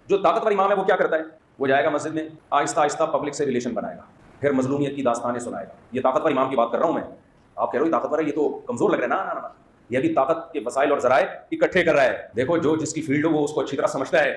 जो ताकतवर इमाम है वो क्या करता है, वो जाएगा मस्जिद में, आहिस्ता आहिस्ता पब्लिक से रिलेशन बनाएगा, फिर मजलूमियत की दास्तानें सुनाएगा। ये ताकतवर इमाम की बात कर रहा हूँ मैं। आप कह रहे हो ताकतवर है, ये तो कमजोर लग रहा है। ना ना ना, ये भी ताकत के वसाइल और जराए इकट्ठे कर रहा है। देखो, जो जिसकी फील्ड हो वो उसको अच्छी तरह समझता है,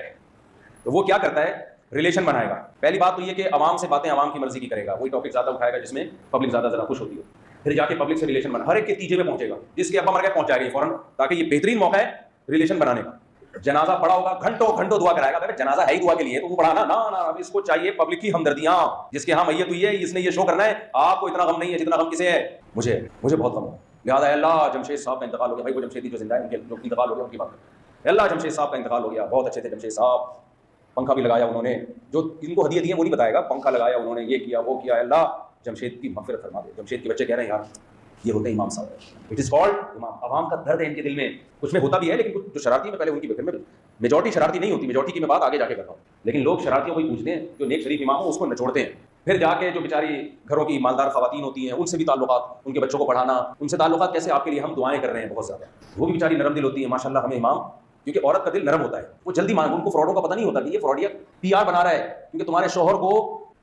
तो वो क्या करता है, रिलेशन बनाएगा। पहली बात तो ये कि अवाम से बातें अवाम की मर्जी की करेगा, वही टॉपिक ज्यादा उठाएगा जिसमें पब्लिक ज्यादा जरा खुश होती हो। फिर जाके पब्लिक से रिलेशन बना, हर एक के तीजे में पहुंचेगा, जिसके अब्बा मर गए पहुंच जाएगा ये फौरन, ताकि ये बेहतरीन मौका है रिलेशन बनाने का। जनाजा पड़ा होगा, घंटों घंटों दुआ कराएगा। अगर जनाजा है ही दुआ के लिए तो वो पढ़ाना ना ना, अब इसको चाहिए पब्लिक की हमदर्दियां, जिसके यहाँ मैयत हुई है इसने ये शो करना है आपको इतना गम नहीं है जितना गम किसे है, मुझे मुझे बहुत गम है। लिहाजा अल्लाह जमशेद साहब का इंतकाल हो गया, भाई वो जमशेदी जो जिंदा है उनके जो इंतकाल हो गया उनकी बात करें। अल्लाह जमशेद साहब का इंतकाल हो गया, बहुत अच्छे थे जमशेद साहब, पंखा भी लगाया उन्होंने, जो इनको हदियत दी है वो नहीं बताएगा, पंखा लगाया उन्होंने, ये किया वो किया। अल्लाह जमशेद की मग़फ़िरत फरमा दे। जमशेद के बच्चे कह रहे हैं यार ये होते हैं इमाम साहब, इट इज़ कॉल्ड इमाम। अवाम का दर्द है इनके दिल में, कुछ में होता भी है, लेकिन कुछ जो शरारती में पहले उनकी फिर में मेजॉरिटी शरारती नहीं होती, मेजॉरिटी की मैं बात आगे जाके करता हूँ, लेकिन लोग शरारतियों को ही पूछते हैं, जो नेक शरीफ इमाम हो उसको नचोड़ते हैं। फिर जाके जो बेचारी घरों की मालदार खवातीन होती हैं उनसे भी ताल्लुकात, उनके बच्चों को पढ़ाना, उनसे ताल्लुकात कैसे, आपके लिए हम दुआएं कर रहे हैं बहुत ज़्यादा, वो भी बेचारी नरम दिल होती है माशाल्लाह हमें इमाम, क्योंकि औरत का दिल नरम होता है, वो जल्दी मान, उनको फ्रॉडों का पता नहीं होता कि ये फ्रॉडिया पीआर बना रहा है, क्योंकि तुम्हारे शोहर को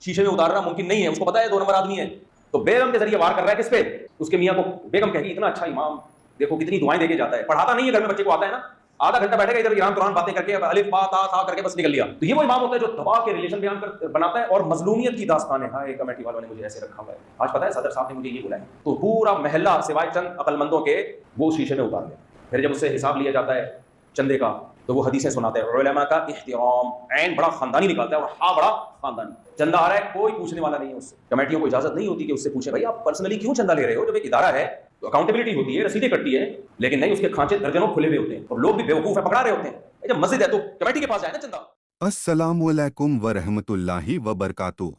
शीशे में उतारना मुमकिन नहीं है, उसको पता है 2 नंबर आदमी है, तो बेगम के जरिए वार कर रहा है किस पे, उसके मियां को। बेगम कहेगी इतना अच्छा इमाम, देखो कितनी दुआएं देके जाता है, पढ़ाता नहीं है, घर में बच्चे को आता है ना, आधा घंटा बैठेगा इधर ईरान कुरान बातें करके अलिफ बा ता था करके बस निकल लिया। तो ये वो इमाम होता है जो दबा के रिलेशन बयान कर बनाता है और मजलूमियत की दास्तान है। हाँ, एक कमेटी वालों ने मुझे ऐसे रखा हुआ है, आज पता है सदर साहब ने मुझे ये बुलाया, तो पूरा महल्ला सिवाय चंद अकलमंदों के वो शीशे में उतार दिया। फिर जब उससे हिसाब लिया जाता है चंदे का, तो वो हदीसें सुनाते हैं, उलमा का इहतिराम, ऐन बड़ा खानदानी निकालता है, और हाँ बड़ा खानदानी, चंदा आ रहा है कोई पूछने वाला नहीं है उससे, कमेटियों को इजाजत नहीं होती कि उससे पूछे भाई आप पर्सनली क्यों चंदा ले रहे हो, जब एक इदारा है तो अकाउंटेबिलिटी होती है, रसीदें कटती है, लेकिन नहीं, उसके खांचे दर्जनों खुले हुए होते हैं और लोग भी बेवकूफ है, पकड़ा रहे होते हैं। जब मस्जिद है तो कमेटी के पास जाए ना चंदा। अस्सलामुअलैकुम व रहमतुल्लाहि व बरकातुहू।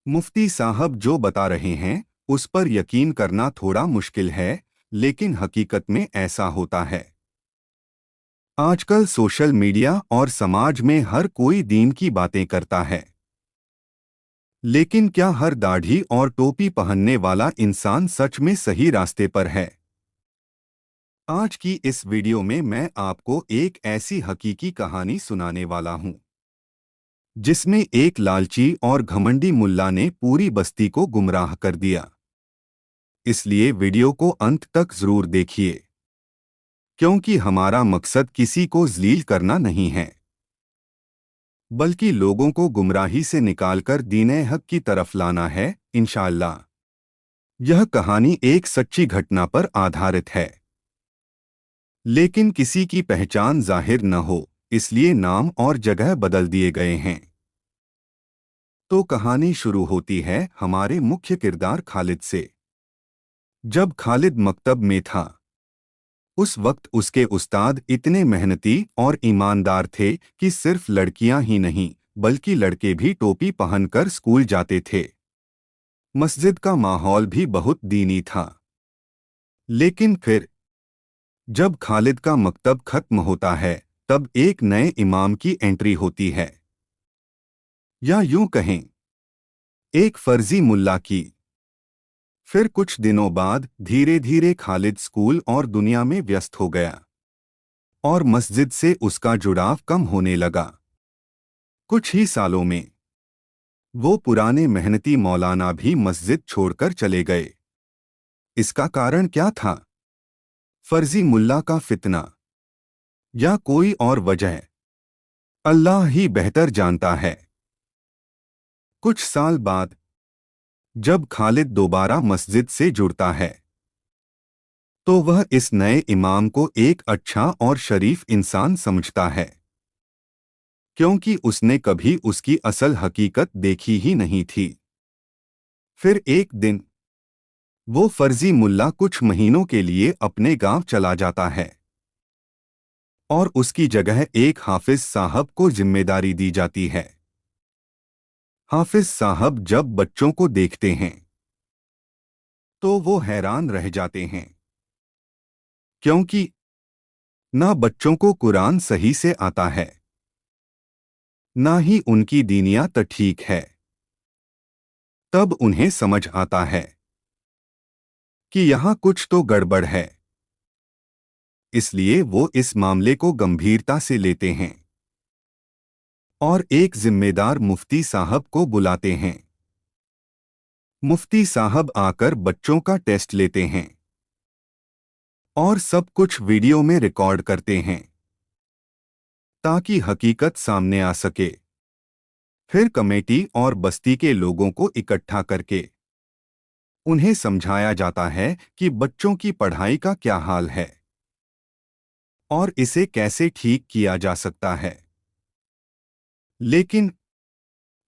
मुफ्ती साहब जो बता रहे हैं उस पर यकीन करना थोड़ा मुश्किल है, लेकिन हकीकत में ऐसा होता है। आजकल सोशल मीडिया और समाज में हर कोई दीन की बातें करता है, लेकिन क्या हर दाढ़ी और टोपी पहनने वाला इंसान सच में सही रास्ते पर है? आज की इस वीडियो में मैं आपको एक ऐसी हकीकी कहानी सुनाने वाला हूं, जिसमें एक लालची और घमंडी मुल्ला ने पूरी बस्ती को गुमराह कर दिया। इसलिए वीडियो को अंत तक जरूर देखिए, क्योंकि हमारा मकसद किसी को ज़लील करना नहीं है, बल्कि लोगों को गुमराही से निकालकर दीन हक की तरफ लाना है इंशाअल्लाह। यह कहानी एक सच्ची घटना पर आधारित है, लेकिन किसी की पहचान जाहिर न हो इसलिए नाम और जगह बदल दिए गए हैं। तो कहानी शुरू होती है हमारे मुख्य किरदार खालिद से। जब खालिद मकतब में था, उस वक्त उसके उस्ताद इतने मेहनती और ईमानदार थे कि सिर्फ लड़कियां ही नहीं बल्कि लड़के भी टोपी पहनकर स्कूल जाते थे। मस्जिद का माहौल भी बहुत दीनी था। लेकिन फिर जब खालिद का मकतब खत्म होता है, तब एक नए इमाम की एंट्री होती है, या यूं कहें एक फर्जी मुल्ला की। फिर कुछ दिनों बाद धीरे धीरे खालिद स्कूल और दुनिया में व्यस्त हो गया और मस्जिद से उसका जुड़ाव कम होने लगा। कुछ ही सालों में वो पुराने मेहनती मौलाना भी मस्जिद छोड़कर चले गए। इसका कारण क्या था? फर्जी मुल्ला का फितना या कोई और वजह? अल्लाह ही बेहतर जानता है। कुछ साल बाद जब खालिद दोबारा मस्जिद से जुड़ता है, तो वह इस नए इमाम को एक अच्छा और शरीफ इंसान समझता है, क्योंकि उसने कभी उसकी असल हकीकत देखी ही नहीं थी। फिर एक दिन वो फर्जी मुल्ला कुछ महीनों के लिए अपने गांव चला जाता है और उसकी जगह एक हाफिज साहब को जिम्मेदारी दी जाती है। हाफिज साहब जब बच्चों को देखते हैं तो वो हैरान रह जाते हैं, क्योंकि ना बच्चों को कुरान सही से आता है, ना ही उनकी दीनियत ठीक है। तब उन्हें समझ आता है कि यहाँ कुछ तो गड़बड़ है, इसलिए वो इस मामले को गंभीरता से लेते हैं। और एक जिम्मेदार मुफ्ती साहब को बुलाते हैं। मुफ्ती साहब आकर बच्चों का टेस्ट लेते हैं और सब कुछ वीडियो में रिकॉर्ड करते हैं ताकि हकीकत सामने आ सके। फिर कमेटी और बस्ती के लोगों को इकट्ठा करके उन्हें समझाया जाता है कि बच्चों की पढ़ाई का क्या हाल है और इसे कैसे ठीक किया जा सकता है। लेकिन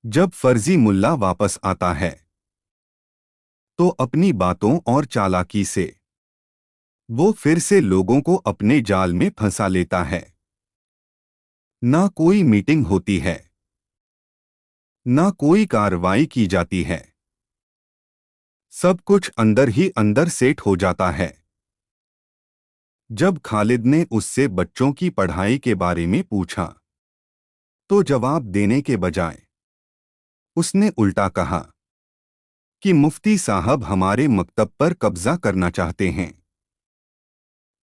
जब फर्जी मुल्ला वापस आता है तो अपनी बातों और चालाकी से वो फिर से लोगों को अपने जाल में फंसा लेता है। ना कोई मीटिंग होती है, ना कोई कार्रवाई की जाती है, सब कुछ अंदर ही अंदर सेट हो जाता है। जब खालिद ने उससे बच्चों की पढ़ाई के बारे में पूछा तो जवाब देने के बजाय उसने उल्टा कहा कि मुफ्ती साहब हमारे मकतब पर कब्जा करना चाहते हैं,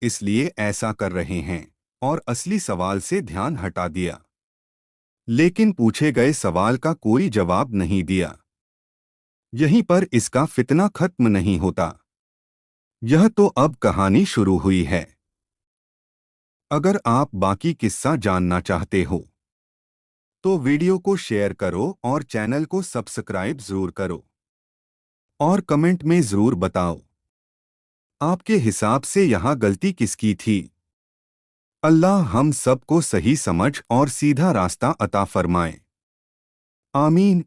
इसलिए ऐसा कर रहे हैं, और असली सवाल से ध्यान हटा दिया। लेकिन पूछे गए सवाल का कोई जवाब नहीं दिया। यहीं पर इसका फितना खत्म नहीं होता। यह तो अब कहानी शुरू हुई है। अगर आप बाकी किस्सा जानना चाहते हो तो वीडियो को शेयर करो और चैनल को सब्सक्राइब जरूर करो और कमेंट में जरूर बताओ आपके हिसाब से यहाँ गलती किसकी थी। अल्लाह हम सबको सही समझ और सीधा रास्ता अता फरमाए। आमीन।